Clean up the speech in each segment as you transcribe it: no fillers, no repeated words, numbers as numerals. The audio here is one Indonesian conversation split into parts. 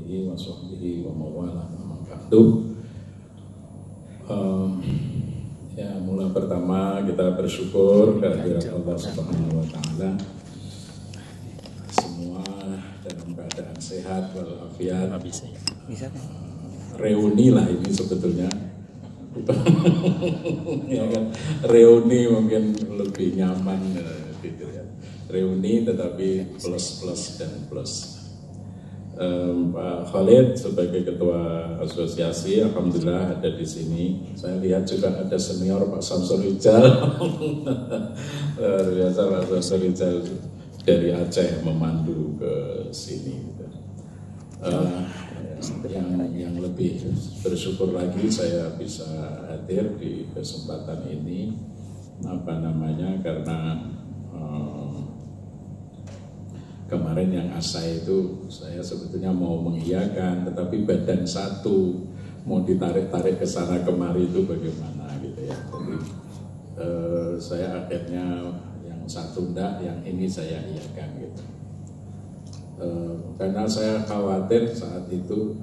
alihi wa sahbihi wa mawala wa ma'ba'du. Ya, mula pertama kita bersyukur kehadirat Allah Subhanahu wa taala. Semua dalam keadaan sehat walafiat. Reuni lah ini sebetulnya. Ya kan, reuni mungkin lebih nyaman gitu ya. Reuni tetapi plus dan plus. Pak Khalid sebagai ketua asosiasi, alhamdulillah ada di sini. Saya lihat juga ada senior Pak Samsul Rijal, luar biasa Pak Samsul Rijal dari Aceh memandu ke sini. Yang lebih bersyukur lagi saya bisa hadir di kesempatan ini, karena kemarin yang asa itu saya sebetulnya mau mengiyakan, tetapi badan satu mau ditarik-tarik ke sana kemari itu bagaimana gitu ya. Jadi saya akhirnya yang satu enggak, yang ini saya iyakan gitu. Karena saya khawatir saat itu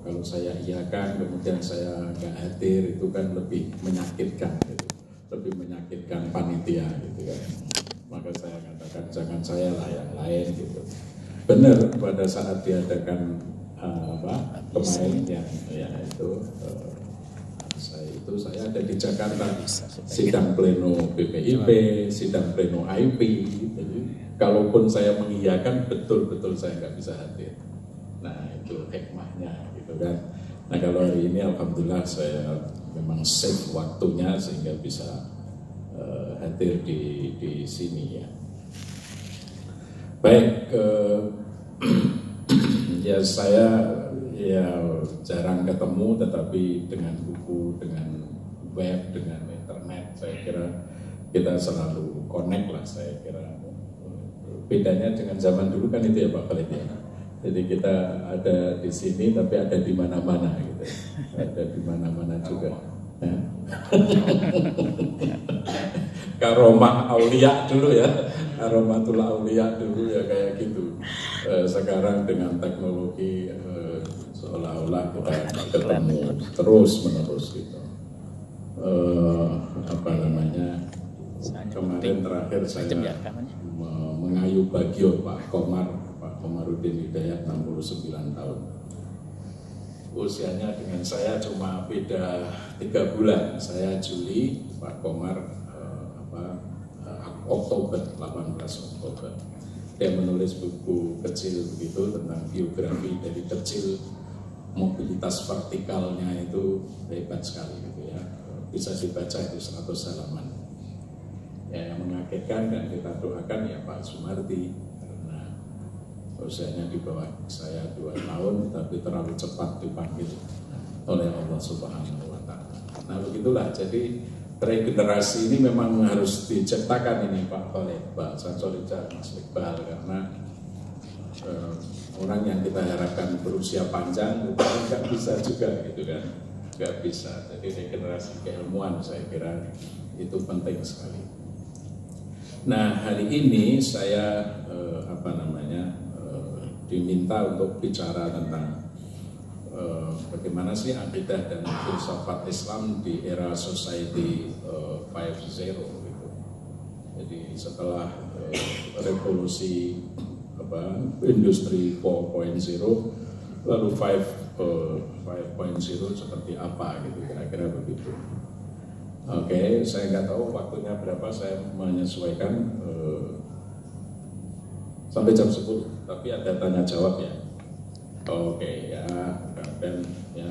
kalau saya iyakan kemudian saya nggak hadir, itu kan lebih menyakitkan gitu. Lebih menyakitkan panitia gitu kan. Maka saya katakan jangan saya lah yang lain gitu. Benar pada saat diadakan kemarin saya ada di Jakarta, sidang pleno BPIP, sidang pleno IP. Jadi kalaupun saya mengiyakan, betul-betul saya nggak bisa hadir. Nah itu hikmahnya gitu kan. Nah kalau hari ini alhamdulillah saya memang save waktunya sehingga bisa hadir di sini ya. Baik, ya saya jarang ketemu, tetapi dengan buku, dengan web, dengan internet, saya kira kita selalu connect lah. Saya kira bedanya dengan zaman dulu kan itu ya Pak Khalid ya. Jadi kita ada di sini, tapi ada di mana-mana gitu, ada di mana-mana juga. Ya. Karomah aulia dulu ya, karomatul aulia dulu ya kayak gitu. Sekarang dengan teknologi seolah-olah kita ketemu terus menerus gitu. Kemarin terakhir saya mengayu bagio Pak Komarudin Hidayat 69 tahun. Usianya dengan saya cuma beda 3 bulan. Saya Juli, Pak Komar Oktober, 18 Oktober. Dia menulis buku kecil begitu tentang biografi dari kecil, mobilitas vertikalnya itu hebat sekali gitu ya. Bisa dibaca itu 100 halaman. Ya, yang mengagetkan dan kita doakan ya Pak Sumardi, karena usianya di bawah saya 2 tahun, tapi terlalu cepat dipanggil oleh Allah Subhanahu wa taala. Nah begitulah, jadi regenerasi ini memang harus diciptakan ini Pak Khalid, Pak Samsul Rijal, Mas Iqbal, karena orang yang kita harapkan berusia panjang itu nggak bisa juga gitu kan, nggak bisa. Jadi regenerasi keilmuan saya kira itu penting sekali. Nah hari ini saya diminta untuk bicara tentang bagaimana sih akidah dan filsafat Islam di era society 5.0 gitu. Jadi setelah revolusi industri 4.0 lalu 5.0 seperti apa gitu, kira-kira begitu. Oke, saya nggak tahu waktunya berapa, saya menyesuaikan sampai jam 10, tapi ada tanya jawab ya. Oke ya, dan ya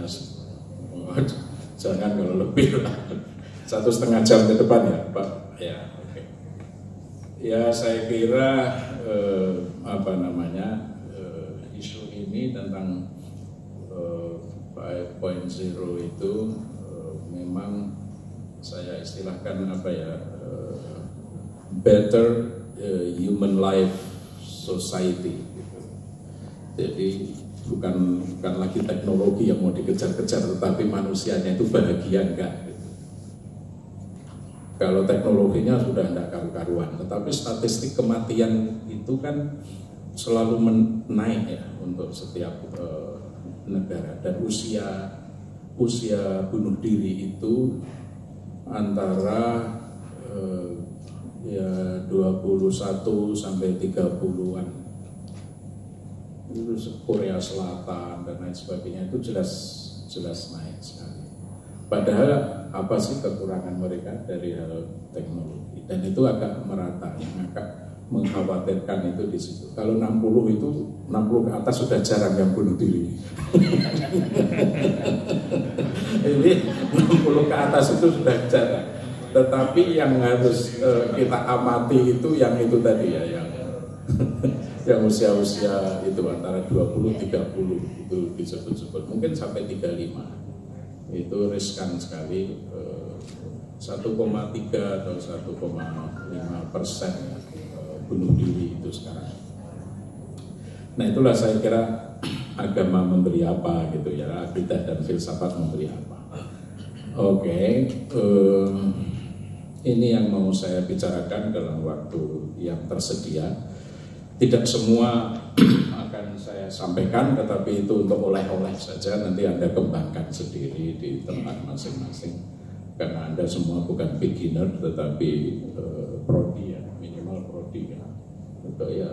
jangan kalau lebih lah, 1,5 jam ke depan ya Pak. Ya, oke. Ya saya kira isu ini tentang 5.0 itu memang saya istilahkan better human life society gitu. Jadi bukan lagi teknologi yang mau dikejar-kejar, tetapi manusianya itu bahagia enggak gitu. Kalau teknologinya sudah enggak karu-karuan, tetapi statistik kematian itu kan selalu naik ya untuk setiap negara, dan usia bunuh diri itu antara ya 21 sampai 30-an. Itu Korea Selatan dan lain sebagainya itu jelas naik sekali. Padahal apa sih kekurangan mereka dari hal teknologi, dan itu agak merata, yang agak mengkhawatirkan itu di situ. Kalau 60 ke atas sudah jarang yang bunuh diri. Ini 60 ke atas itu sudah jarang. Tetapi yang harus kita amati itu yang itu tadi ya, yang usia-usia itu antara 20-30 itu disebut-sebut, mungkin sampai 35. Itu riskan sekali, 1,3 atau 1,5% bunuh diri itu sekarang. Nah itulah saya kira agama memberi apa gitu ya, akidah dan filsafat memberi apa. Oke, ini yang mau saya bicarakan dalam waktu yang tersedia. Tidak semua akan saya sampaikan, tetapi itu untuk oleh-oleh saja, nanti Anda kembangkan sendiri di tempat masing-masing. Karena Anda semua bukan beginner, tetapi prodi ya, minimal prodi ya. Untuk ya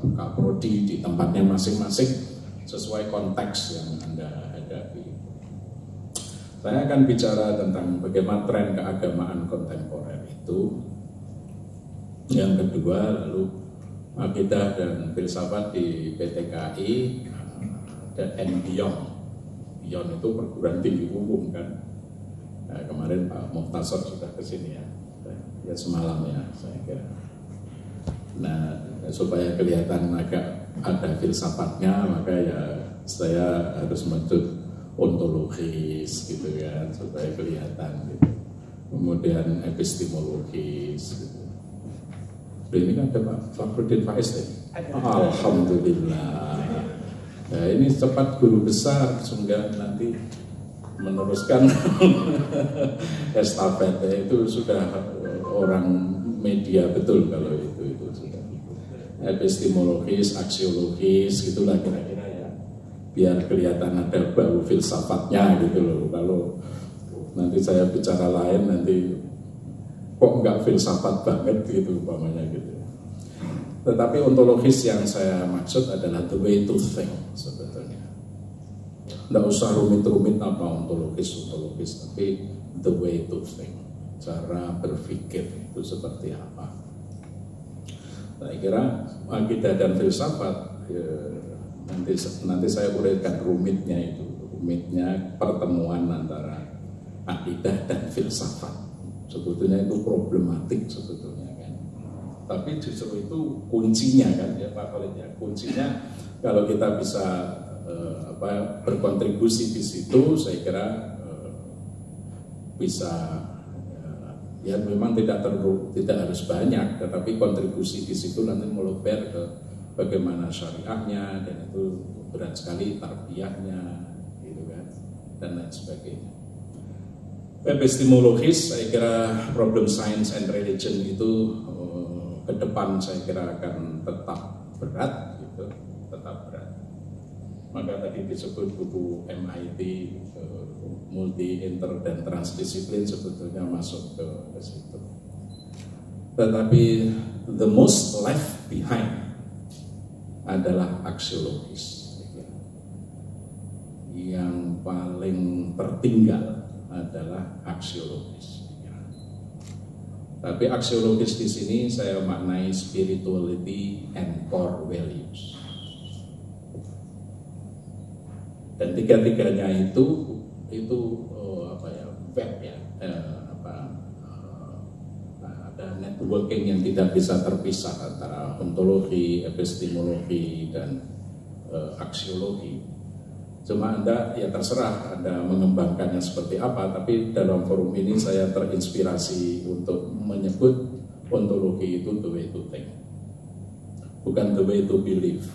buka prodi di tempatnya masing-masing sesuai konteks yang Anda hadapi. Saya akan bicara tentang bagaimana tren keagamaan kontemporer itu. Yang kedua, lalu akidah dan filsafat di PTKI dan beyond. Beyond itu perguruan tinggi umum kan. Nah, kemarin Pak Muhtasar sudah ke sini ya semalam ya saya kira. Nah supaya kelihatan agak ada filsafatnya, maka ya saya harus menyebut ontologis gitu kan, supaya kelihatan gitu. Kemudian epistemologis gitu. Ini kan ada Pak Fakhrudin Faiz ya? Alhamdulillah. Nah, ini cepat guru besar sehingga nanti meneruskan estafet itu sudah orang media betul kalau itu sudah. Epistemologis, aksiologis gitulah kira-kira ya. Biar kelihatan ada bau filsafatnya gitu loh. Kalau nanti saya bicara lain nanti kok nggak filsafat banget gitu umpamanya gitu. Tetapi ontologis yang saya maksud adalah the way to think sebetulnya. Nggak usah rumit-rumit apa ontologis, tapi the way to think, cara berpikir itu seperti apa. Saya kira akidah dan filsafat nanti saya uraikan rumitnya pertemuan antara akidah dan filsafat. Sebetulnya itu problematik sebetulnya kan. Tapi justru itu kuncinya kan ya Pak Khalid ya. Kuncinya kalau kita bisa berkontribusi di situ, saya kira bisa ya memang tidak harus banyak, tetapi kontribusi di situ nanti meluber ke bagaimana syariahnya, dan itu berat sekali tarbiyahnya gitu kan, dan lain sebagainya. Epistemologis, saya kira problem science and religion itu ke depan saya kira akan tetap berat, gitu, tetap berat. Maka tadi disebut buku MIT multi, inter, dan transdisiplin sebetulnya masuk ke situ. Tetapi the most left behind adalah aksiologis. Yang paling tertinggal adalah aksiologis. Tapi aksiologis di sini saya maknai spirituality and core values. Dan tiga-tiganya itu web ya, ada networking yang tidak bisa terpisah antara ontologi, epistemologi, dan aksiologi. Cuma Anda ya terserah Anda mengembangkannya seperti apa, tapi dalam forum ini saya terinspirasi untuk menyebut ontologi itu the way to think, bukan the way to believe.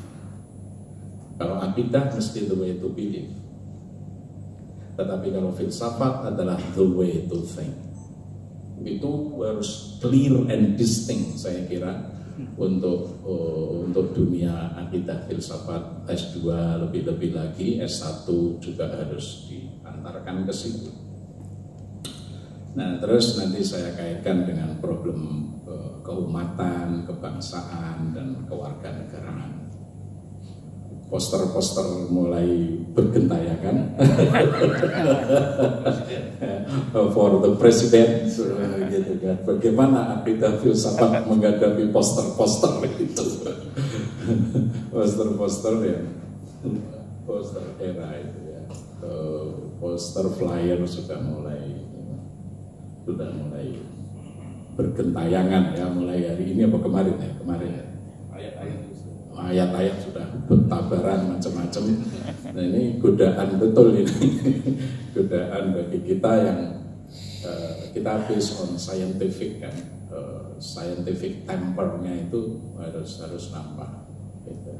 Kalau akidah mesti the way to believe, tetapi kalau filsafat adalah the way to think. Itu harus clear and distinct saya kira untuk dunia akidah filsafat S2 lebih-lebih lagi, S1 juga harus diantarkan ke situ. Nah, terus nanti saya kaitkan dengan problem keumatan, kebangsaan, dan kewarganegaraan. Poster-poster mulai bergentayangan for the president, gitu kan. Bagaimana akidah filsafat menghadapi poster-poster itu, poster-poster ya, poster era itu ya, poster flyer sudah mulai bergentayangan ya, mulai hari ini apa kemarin ya, ayat-ayat sudah bertabaran macam-macam. Nah, ini godaan betul ini. Godaan bagi kita yang kita based on scientific kan, scientific tempernya itu harus nampak gitu.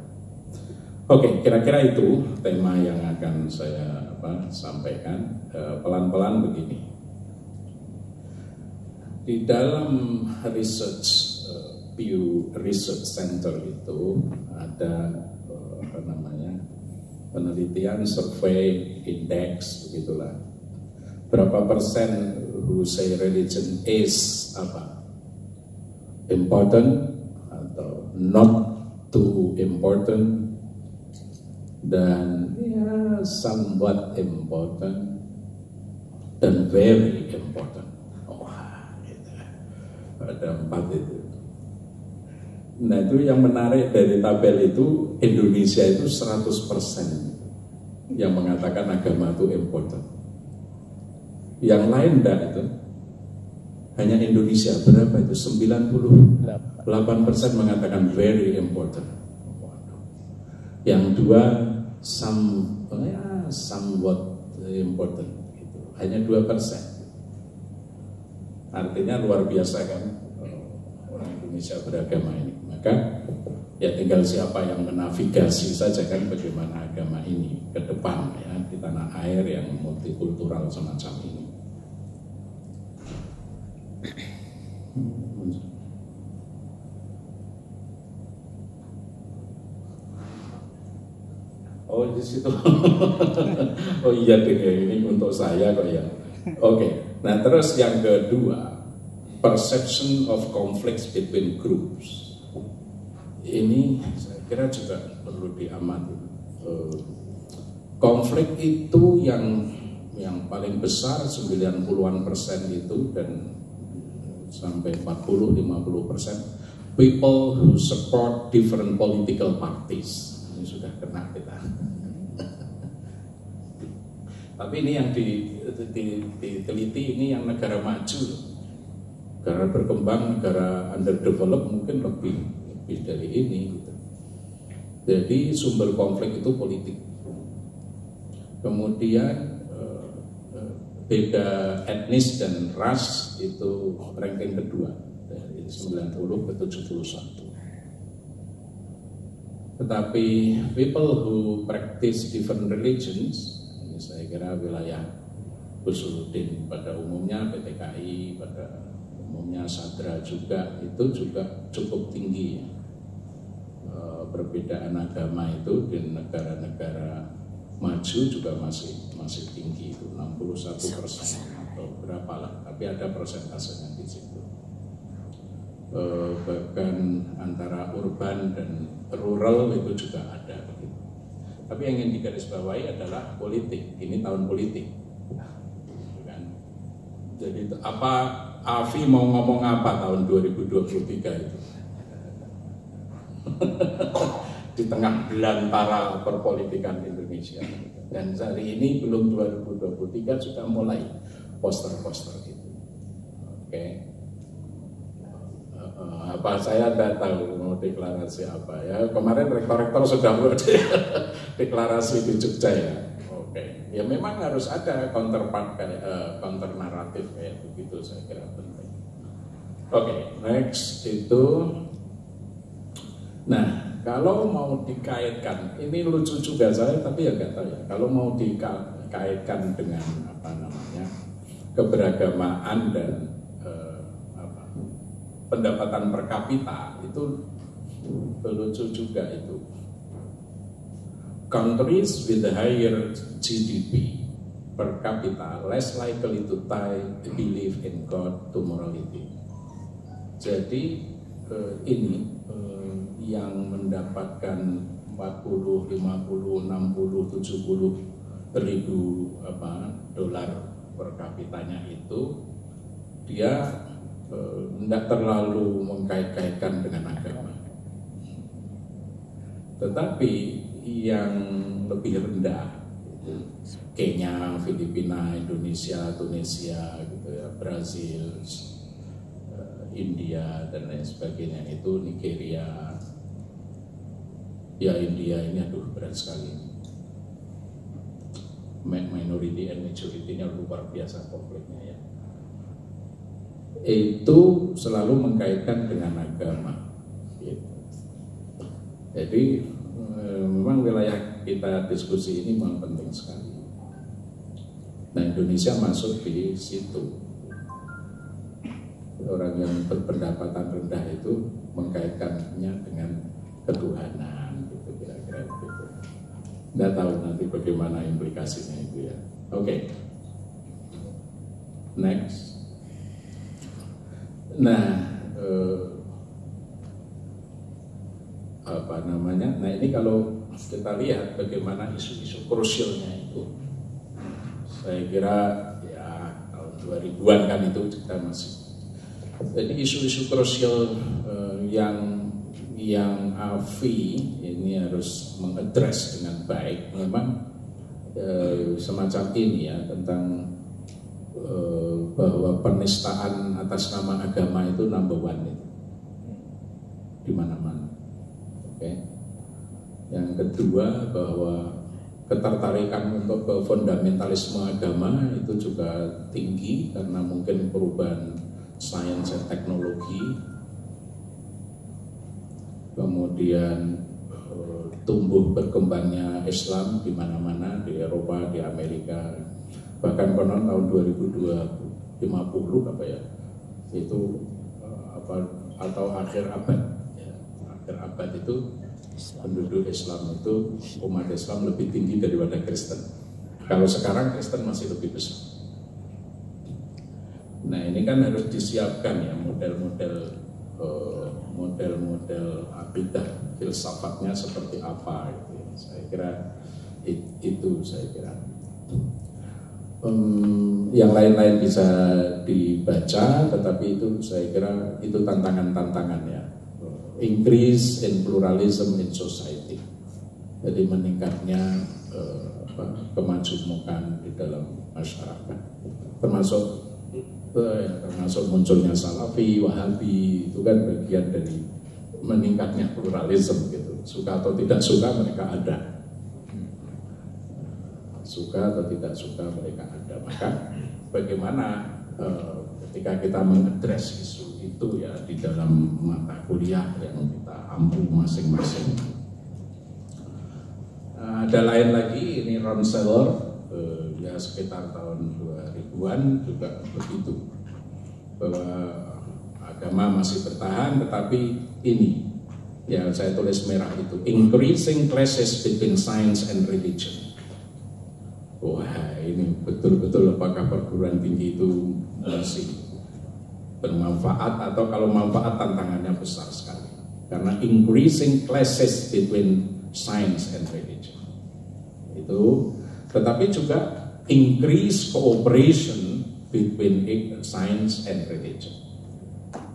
Oke, kira-kira itu tema yang akan saya sampaikan. Pelan-pelan begini. Di dalam research, Pew Research Center itu ada penelitian, survei, indeks, begitulah. Berapa persen who say religion is important atau not too important, dan ya somewhat important dan very important. Gitu. Ada 4 itu. Nah, itu yang menarik dari tabel itu, Indonesia itu 100% yang mengatakan agama itu important. Yang lain enggak itu. Hanya Indonesia berapa itu? 98% mengatakan very important. Yang 2 somewhat important gitu. Hanya 2%. Artinya luar biasa kan orang Indonesia beragama ini. Maka ya tinggal siapa yang menavigasi saja kan bagaimana agama ini ke depan ya di tanah air yang multikultural semacam ini. Oh di situ. Oh iya deh, ini untuk saya kok ya. Oke. Nah terus yang kedua, perception of conflicts between groups. Ini saya kira juga perlu diamati. Konflik itu yang paling besar 90-an% itu, dan sampai 40-50% people who support different political parties. Ini sudah kena kita. Tapi ini yang diteliti ini yang negara maju, negara berkembang, negara underdeveloped mungkin lebih dari ini gitu. Jadi sumber konflik itu politik. Kemudian beda etnis dan ras itu ranking kedua dari 90 ke 71. Tetapi people who practice different religions, ini saya kira wilayah Usuluddin pada umumnya, PTKI pada umumnya, Sadra juga, itu juga cukup tinggi ya. Perbedaan agama itu di negara-negara maju juga masih tinggi, itu 61% atau berapa lah, tapi ada persentasenya di situ. Bahkan antara urban dan rural itu juga ada begitu. Tapi yang ingin digarisbawahi adalah politik. Ini tahun politik. Kan? Jadi apa Afi mau ngomong apa tahun 2023 itu? Di tengah belantara perpolitikan Indonesia. Dan hari ini belum 2023 sudah mulai poster-poster itu. Oke. Apa saya tidak tahu mau deklarasi apa ya. Kemarin rektor-rektor sudah buat deklarasi di Jogja ya. Oke. Ya memang harus ada counter naratif kayak begitu, saya kira penting. Oke, next itu. Nah, kalau mau dikaitkan, ini lucu juga saya, tapi ya nggak tahu ya. Kalau mau dikaitkan dengan apa namanya keberagamaan dan pendapatan per kapita itu lucu juga itu. Countries with the higher GDP per capita less likely to tie belief in God to morality. Jadi ini yang mendapatkan 40, 50, 60, 70 ribu dolar per kapitanya itu dia tidak terlalu mengkait-kaitkan dengan agama. Tetapi yang lebih rendah Kenya, Filipina, Indonesia, Tunisia, gitu ya, Brazil, India dan lain sebagainya, itu Nigeria, ya India ini aduh berat sekali. Minority and majority-nya luar biasa konfliknya ya. Itu selalu mengkaitkan dengan agama. Gitu. Jadi memang wilayah kita diskusi ini memang penting sekali. Nah, Indonesia masuk di situ. Orang yang berpendapatan rendah itu mengkaitkannya dengan ketuhanan, gitu kira-kira gitu. Nggak tahu nanti bagaimana implikasinya itu ya. Oke. Next. Nah, Nah ini kalau kita lihat bagaimana isu-isu krusialnya itu, saya kira ya tahun 2000-an kan itu kita masih. Jadi isu-isu krusial yang AFI ini harus mengadres dengan baik memang semacam ini ya, tentang bahwa penistaan atas nama agama itu number one itu di mana-mana. Oke. Yang kedua bahwa ketertarikan untuk ke fundamentalisme agama itu juga tinggi karena mungkin perubahan sains dan teknologi. Kemudian tumbuh berkembangnya Islam di mana-mana, di Eropa, di Amerika, bahkan konon tahun 2050 apa ya, itu atau akhir abad ya, akhir abad itu penduduk Islam itu, umat Islam lebih tinggi daripada Kristen. Kalau sekarang Kristen masih lebih besar. Nah ini kan harus disiapkan ya model akidah filsafatnya seperti apa gitu. Saya kira itu saya kira. Yang lain-lain bisa dibaca, tetapi itu saya kira itu tantangan-tantangannya. Increase in pluralism in society. Jadi meningkatnya kemajemukan di dalam masyarakat, termasuk munculnya Salafi, Wahabi, itu kan bagian dari meningkatnya pluralisme gitu. Suka atau tidak suka mereka ada. Suka atau tidak suka mereka ada. Maka bagaimana ketika kita mengadres isu itu ya di dalam mata kuliah yang kita ampu masing-masing. Ada lain lagi, ini Ron Seller, ya sekitar tahun 2000-an juga begitu, bahwa agama masih bertahan, tetapi ini ya saya tulis merah itu, increasing clashes between science and religion. Wah ini betul-betul apakah perguruan tinggi itu masih bermanfaat, atau kalau manfaat tantangannya besar sekali, karena increasing clashes between science and religion itu, tetapi juga increase cooperation between science and religion.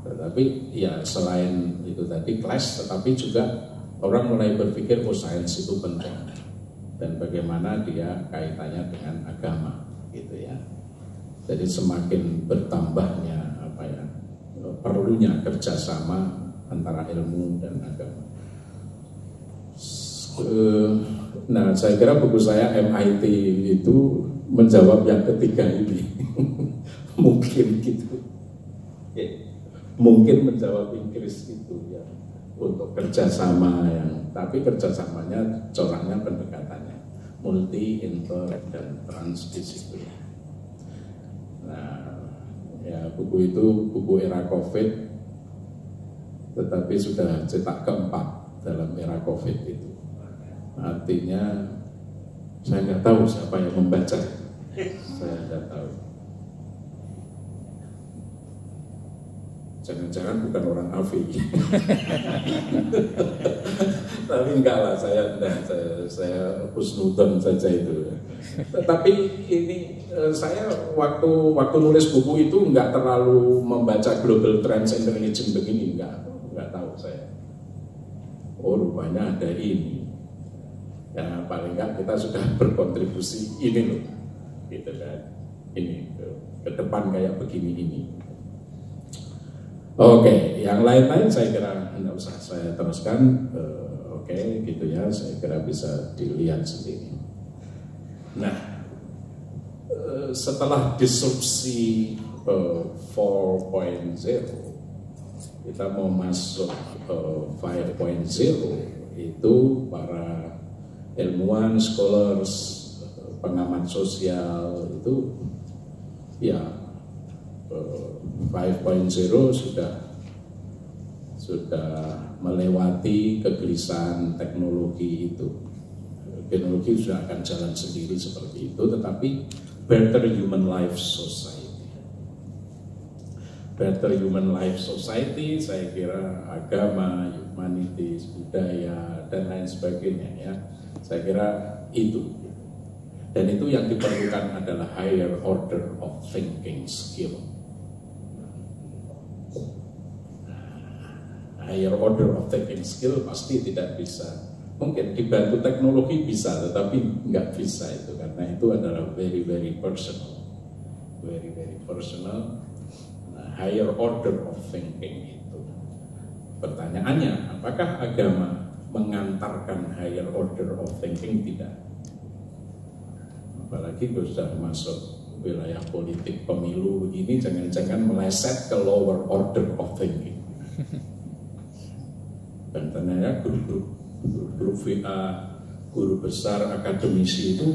Tetapi ya selain itu tadi clash, tetapi juga orang mulai berpikir oh sains itu penting dan bagaimana dia kaitannya dengan agama gitu ya. Jadi semakin bertambahnya perlunya kerjasama antara ilmu dan agama. Nah, saya kira buku saya MIT itu menjawab yang ketiga ini. Mungkin gitu. Mungkin menjawab Inggris itu ya, untuk kerjasama yang, tapi kerjasamanya coraknya pendekatannya multi, inter, dan transdisiplin. Nah, ya buku itu buku era COVID tetapi sudah cetak keempat dalam era COVID itu. Artinya saya nggak tahu siapa yang membaca, saya nggak tahu. Jangan-jangan bukan orang AFI. Tapi enggak lah, saya husnudon saja itu. Tapi ini saya waktu nulis buku itu enggak terlalu membaca global trends and religion begini, enggak tahu saya. Oh, rupanya ada ini. Ya paling enggak kita sudah berkontribusi ini loh, gitu kan. Ini ke depan kayak begini ini. Oke, yang lain-lain saya kira tidak usah saya teruskan. Oke, gitu ya, saya kira bisa dilihat sendiri. Nah, setelah disrupsi 4.0, kita mau masuk 5.0, itu para ilmuwan, scholars, pengamat sosial itu ya 5.0 sudah melewati kegelisahan teknologi itu. Teknologi sudah akan jalan sendiri seperti itu, tetapi better human life society. Better human life society, saya kira agama, humanities, budaya, dan lain sebagainya ya. Saya kira itu. Dan itu yang diperlukan adalah higher order of thinking skill. Higher order of thinking skill pasti tidak bisa. Mungkin dibantu teknologi bisa, tetapi nggak bisa itu karena itu adalah very personal, very personal. Nah, higher order of thinking itu. Pertanyaannya, apakah agama mengantarkan higher order of thinking? Tidak. Apalagi sudah masuk wilayah politik pemilu begini, jangan-jangan meleset ke lower order of thinking. Dan ternyata guru VA, guru besar akademisi itu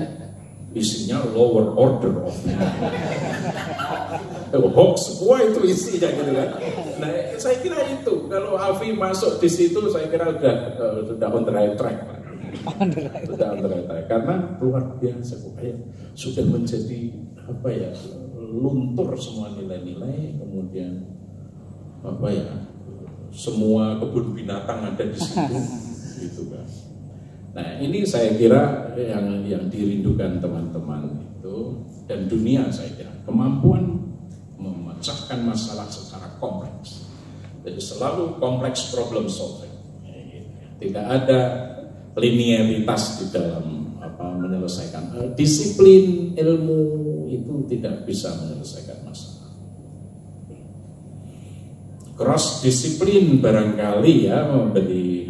isinya lower order of hoax, semua itu isinya gitu kan. Nah, saya kira itu kalau Afi masuk di situ, saya kira sudah on the right track, Pak. Sudah on the right track karena luar biasa kayak sudah menjadi apa ya, luntur semua nilai-nilai, kemudian apa ya, semua kebun binatang ada di situ, gitu kan. Nah, ini saya kira yang dirindukan teman-teman itu dan dunia, saya kira kemampuan memecahkan masalah secara kompleks. Jadi selalu kompleks problem solving. Tidak ada linearitas di dalam menyelesaikan. Disiplin ilmu itu tidak bisa menyelesaikan masalah. Cross disiplin barangkali ya memberi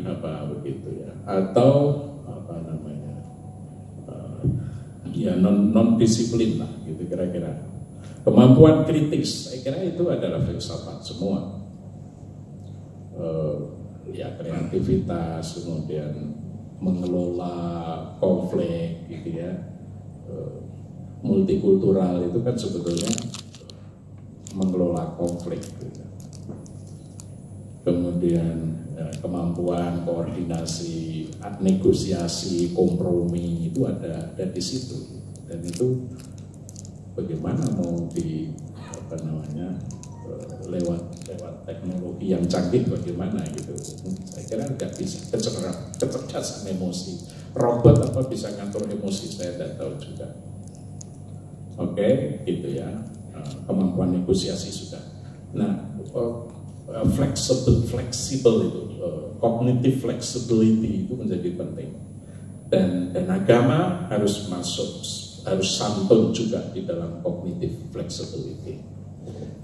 begitu ya, atau ya non disiplin lah gitu kira-kira. Kemampuan kritis, saya kira itu adalah filsafat semua. Ya kreativitas, kemudian mengelola konflik gitu ya, multikultural itu kan sebetulnya mengelola konflik gitu. Kemudian kemampuan koordinasi, negosiasi, kompromi itu ada di situ. Dan itu bagaimana mau lewat teknologi yang canggih bagaimana gitu. Saya kira nggak bisa. Kecerdasan emosi, robot apa bisa ngatur emosi, saya tidak tahu juga. Oke, gitu ya. Kemampuan negosiasi sudah. Nah, fleksibel itu, cognitive flexibility itu menjadi penting. Dan agama harus santun juga di dalam cognitive flexibility.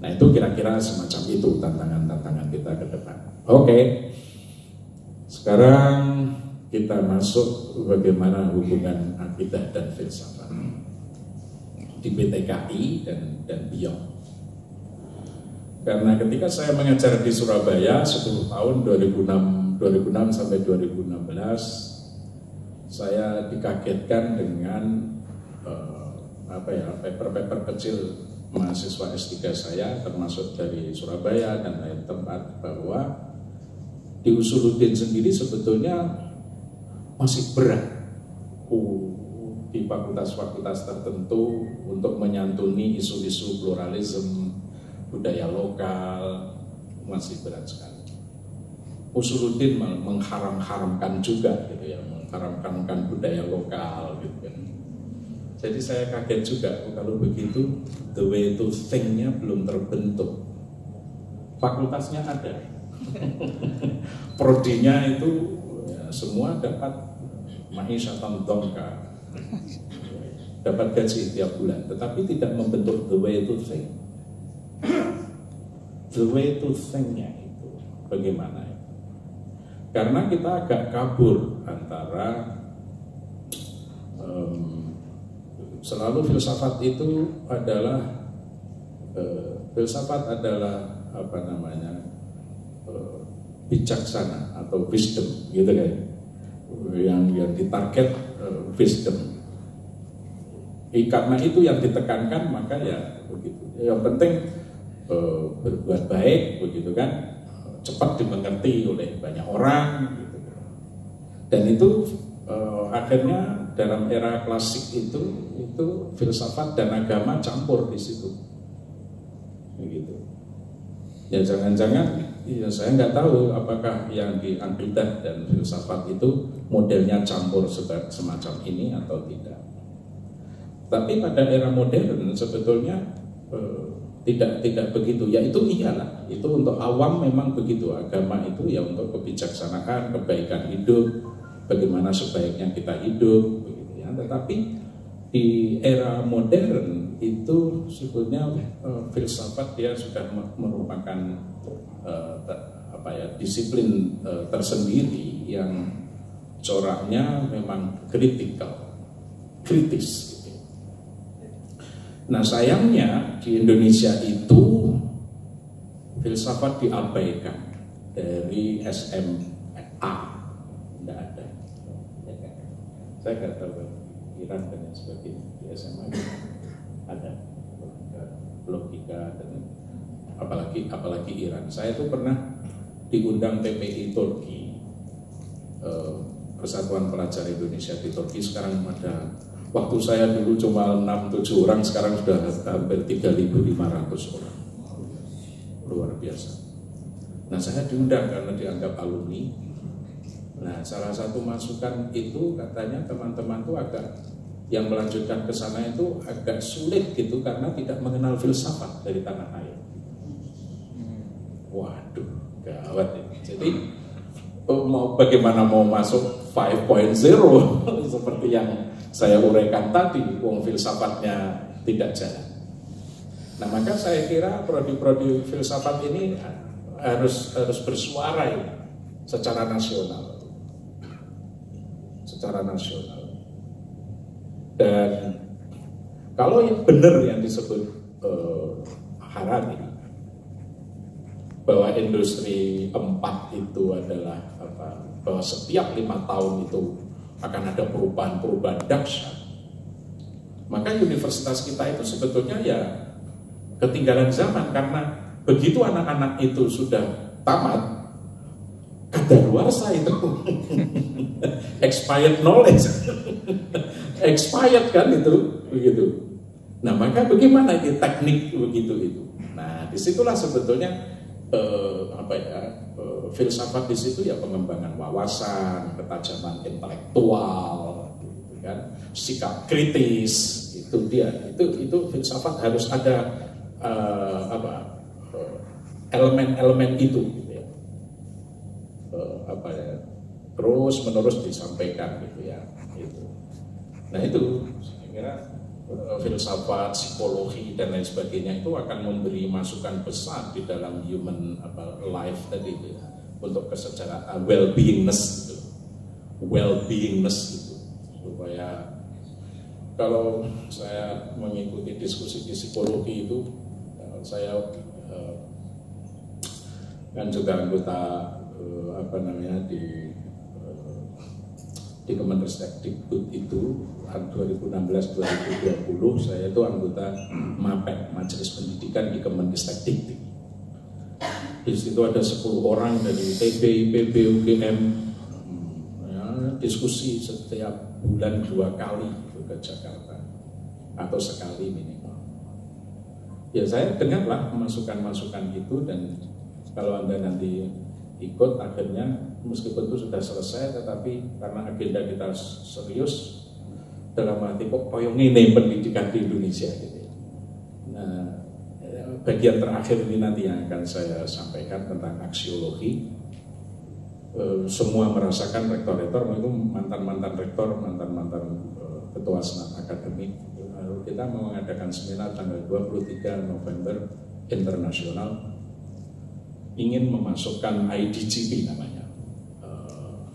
Nah, itu kira-kira semacam itu tantangan-tantangan kita ke depan. Oke. Sekarang kita masuk bagaimana hubungan akidah dan filsafat di PTKI dan beyond. Karena ketika saya mengajar di Surabaya 10 tahun 2006 sampai 2016, saya dikagetkan dengan paper-paper kecil mahasiswa S3 saya, termasuk dari Surabaya dan lain tempat, bahwa di Usuluddin sendiri sebetulnya masih berat di fakultas-fakultas tertentu untuk menyantuni isu-isu pluralisme, budaya lokal, masih berat sekali. Usuluddin mengharam-haramkan juga gitu ya, mengharamkan budaya lokal gitu kan. Jadi saya kaget juga kalau begitu the way to think-nya belum terbentuk. Fakultasnya ada. Prodinya itu ya, semua dapat ma'isyatan dongka, dapat gaji tiap bulan, tetapi tidak membentuk the way to think. The way to think-nya itu bagaimana? Karena kita agak kabur antara selalu filsafat itu adalah apa namanya bijaksana atau wisdom gitu kan, yang ditarget wisdom. Karena itu yang ditekankan, maka ya begitu. Yang penting berbuat baik begitu kan, cepat dimengerti oleh banyak orang gitu. Dan itu akhirnya dalam era klasik itu filsafat dan agama campur di situ begitu. Ya jangan-jangan ya saya nggak tahu apakah yang di akidah dan filsafat itu modelnya campur semacam ini atau tidak. Tapi pada era modern sebetulnya tidak begitu. Ya itu iyalah, itu untuk awam memang begitu. Agama itu ya untuk kebijaksanaan, kebaikan hidup, bagaimana sebaiknya kita hidup, begitu ya. Tetapi di era modern itu sebetulnya filsafat dia sudah merupakan disiplin tersendiri yang coraknya memang kritis. Nah sayangnya di Indonesia itu filsafat diabaikan dari SMA, tidak ada. Saya nggak tahu Iran dan sebagainya di SMA ada logika dan apalagi Iran. Saya itu pernah diundang PPI Turki, Persatuan Pelajar Indonesia di Turki. Sekarang ada, waktu saya dulu cuma 6-7 orang, sekarang sudah hampir 3.500 orang. Luar biasa. Nah saya diundang karena dianggap alumni. Nah salah satu masukan itu katanya teman-teman itu agak yang melanjutkan ke sana itu agak sulit gitu karena tidak mengenal filsafat dari tanah air. Waduh, gawat ya. Jadi bagaimana mau masuk 5.0 seperti yang saya uraikan tadi, wong filsafatnya tidak jalan. Nah maka saya kira prodi-prodi filsafat ini harus bersuara ya, secara nasional. Dan kalau yang benar yang disebut Harari bahwa industri 4 itu adalah bahwa setiap 5 tahun itu akan ada perubahan dahsyat, maka universitas kita itu sebetulnya ya ketinggalan zaman, karena begitu anak-anak itu sudah tamat kadaluarsa itu expired knowledge expired kan itu begitu. Nah maka bagaimana ini teknik begitu itu. Nah disitulah sebetulnya filsafat di situ ya pengembangan wawasan, ketajaman intelektual, gitu kan, sikap kritis, itu dia. Itu filsafat harus ada elemen-elemen itu, gitu ya. Terus menerus disampaikan, gitu ya. Gitu. Nah itu saya kira filsafat, psikologi dan lain sebagainya itu akan memberi masukan besar di dalam human life tadi itu ya, untuk kesejahteraan well-beingness gitu, supaya kalau saya mengikuti diskusi di psikologi itu saya kan juga anggota di Kemendikbud itu 2016-2020 saya itu anggota MAPEK, Majelis Pendidikan di Kemendikbud. Di situ ada 10 orang dari ITB, IPB, UGM, ya, diskusi setiap bulan 2 kali ke Jakarta atau sekali minimal. Ya saya dengarlah masukan-masukan itu, dan kalau Anda nanti ikut akhirnya meskipun itu sudah selesai, tetapi karena agenda kita serius dalam arti kok koyong ini pendidikan di Indonesia gitu. Nah, bagian terakhir ini nanti yang akan saya sampaikan tentang aksiologi. Semua merasakan rektor-rektor itu mantan-mantan rektor, mantan-mantan ketua senat akademik. Lalu kita mau mengadakan seminar tanggal 23 November internasional, ingin memasukkan IDGP namanya.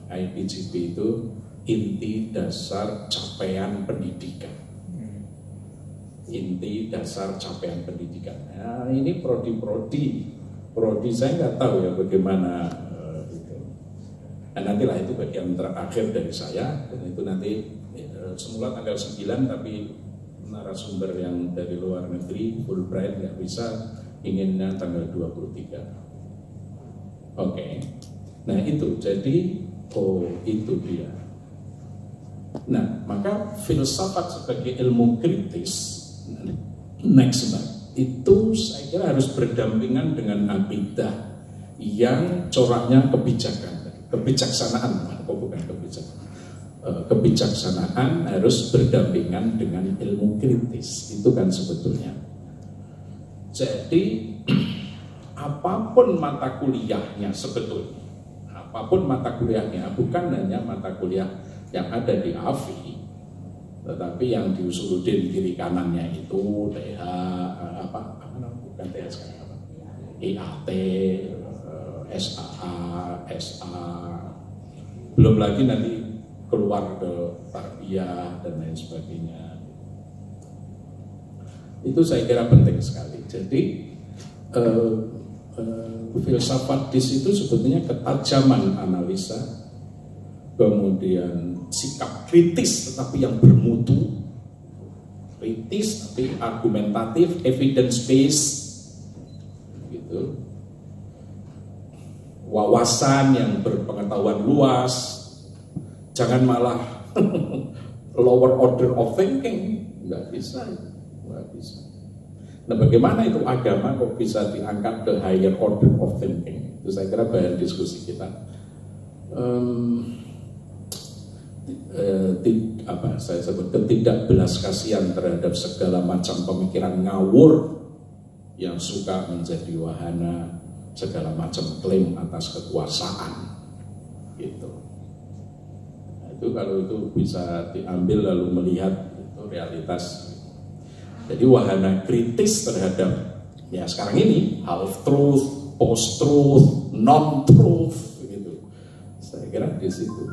IDGP itu inti dasar capaian pendidikan. Inti dasar capaian pendidikan. Nah, ini prodi saya nggak tahu ya bagaimana itu. Nah, nantilah itu bagian terakhir dari saya, dan itu nanti semula tanggal 9, tapi narasumber yang dari luar negeri Fulbright nggak bisa, inginnya tanggal 23. Oke. Nah itu jadi itu dia. Nah, maka filsafat sebagai ilmu kritis next itu saya kira harus berdampingan dengan akidah yang coraknya kebijaksanaan, bukan kebijaksanaan harus berdampingan dengan ilmu kritis. Itu kan sebetulnya. Jadi apapun mata kuliahnya sebetulnya, apapun mata kuliahnya, bukan hanya mata kuliah yang ada di AFI, tetapi yang di Usuludin kiri kanannya itu TH bukan TH sekarang apa? IAT, SAA, SA, belum lagi nanti keluar ke tarbiyah dan lain sebagainya. Itu saya kira penting sekali. Jadi filsafat di situ sebetulnya ketajaman analisa, kemudian sikap kritis tetapi yang bermutu, kritis tapi argumentatif, evidence based, gitu. Wawasan yang berpengetahuan luas, jangan malah lower order of thinking, nggak bisa. Nah, bagaimana itu agama kok bisa diangkat ke higher order of thinking? Itu saya kira bahan diskusi kita. Saya sebut ketidakbelas kasihan terhadap segala macam pemikiran ngawur yang suka menjadi wahana segala macam klaim atas kekuasaan, gitu. Nah, itu kalau itu bisa diambil lalu melihat itu realitas. Jadi wahana kritis terhadap ya sekarang ini half truth, post truth, non truth, gitu. Saya kira di situ.